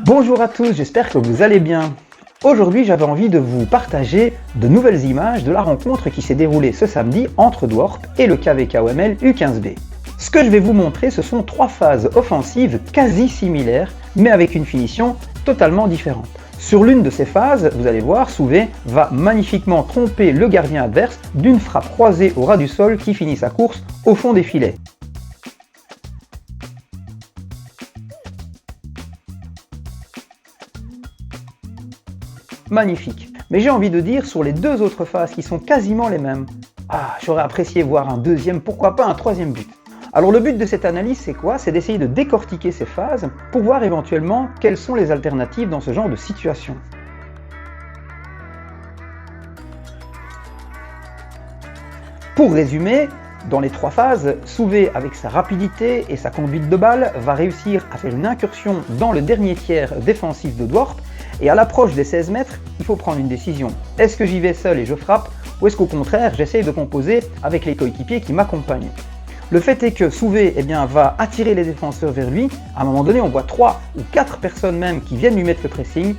Bonjour à tous, j'espère que vous allez bien. Aujourd'hui, j'avais envie de vous partager de nouvelles images de la rencontre qui s'est déroulée ce samedi entre Dworp et le KVKOML U15B. Ce que je vais vous montrer, ce sont trois phases offensives quasi similaires, mais avec une finition totalement différente. Sur l'une de ces phases, vous allez voir, Souvé va magnifiquement tromper le gardien adverse d'une frappe croisée au ras du sol qui finit sa course au fond des filets. Magnifique. Mais j'ai envie de dire sur les deux autres phases qui sont quasiment les mêmes. Ah, j'aurais apprécié voir un deuxième, pourquoi pas un troisième but. Alors le but de cette analyse c'est quoi? C'est d'essayer de décortiquer ces phases pour voir éventuellement quelles sont les alternatives dans ce genre de situation. Pour résumer, dans les trois phases, Souvé avec sa rapidité et sa conduite de balle va réussir à faire une incursion dans le dernier tiers défensif de Dworp. Et à l'approche des 16 mètres, il faut prendre une décision. Est-ce que j'y vais seul et je frappe, ou est-ce qu'au contraire, j'essaye de composer avec les coéquipiers qui m'accompagnent? Le fait est que Souvé va attirer les défenseurs vers lui. À un moment donné, on voit 3 ou 4 personnes même qui viennent lui mettre le pressing.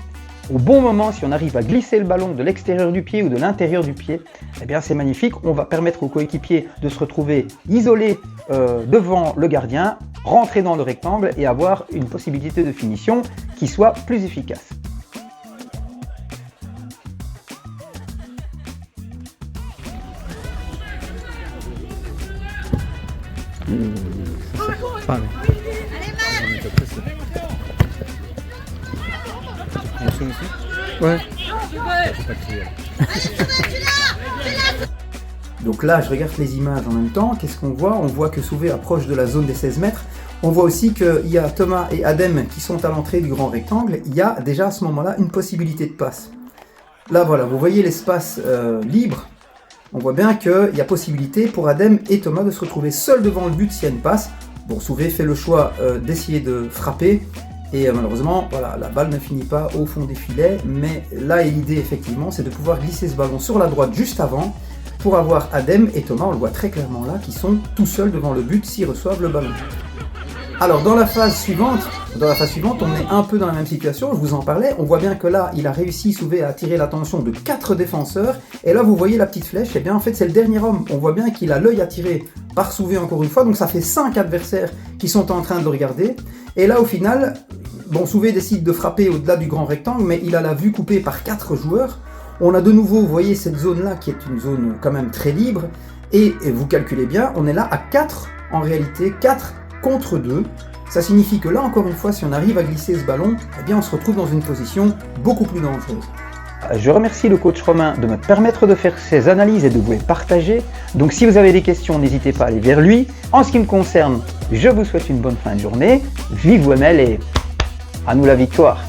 Au bon moment, si on arrive à glisser le ballon de l'extérieur du pied ou de l'intérieur du pied, c'est magnifique. On va permettre aux coéquipiers de se retrouver isolés devant le gardien, rentrer dans le rectangle et avoir une possibilité de finition qui soit plus efficace. Ouais. Donc là, je regarde les images en même temps. Qu'est-ce qu'on voit? On voit que Souvé approche de la zone des 16 mètres. On voit aussi qu'il y a Thomas et Adem qui sont à l'entrée du grand rectangle. Il y a déjà à ce moment-là une possibilité de passe. Là, voilà, vous voyez l'espace libre. On voit bien qu'il y a possibilité pour Adem et Thomas de se retrouver seuls devant le but s'il y a une passe. Bon, Souvé fait le choix d'essayer de frapper. Et malheureusement, voilà, la balle ne finit pas au fond des filets, mais là l'idée effectivement, c'est de pouvoir glisser ce ballon sur la droite juste avant, pour avoir Adem et Thomas, on le voit très clairement là, qui sont tout seuls devant le but s'ils reçoivent le ballon. Alors dans la phase suivante, on est un peu dans la même situation, je vous en parlais, on voit bien que là, il a réussi, Souvé, à attirer l'attention de 4 défenseurs, et là vous voyez la petite flèche, et bien en fait c'est le dernier homme, on voit bien qu'il a l'œil attiré par Souvé encore une fois, donc ça fait 5 adversaires qui sont en train de le regarder, et là au final, bon, Souvé décide de frapper au-delà du grand rectangle, mais il a la vue coupée par 4 joueurs. On a de nouveau, vous voyez, cette zone-là qui est une zone quand même très libre. Et vous calculez bien, on est là à 4, en réalité, 4 contre 2. Ça signifie que là, encore une fois, si on arrive à glisser ce ballon, eh bien, on se retrouve dans une position beaucoup plus dangereuse. Je remercie le coach Romain de me permettre de faire ces analyses et de vous les partager. Donc si vous avez des questions, n'hésitez pas à aller vers lui. En ce qui me concerne, je vous souhaite une bonne fin de journée. Vive OML et à nous la victoire!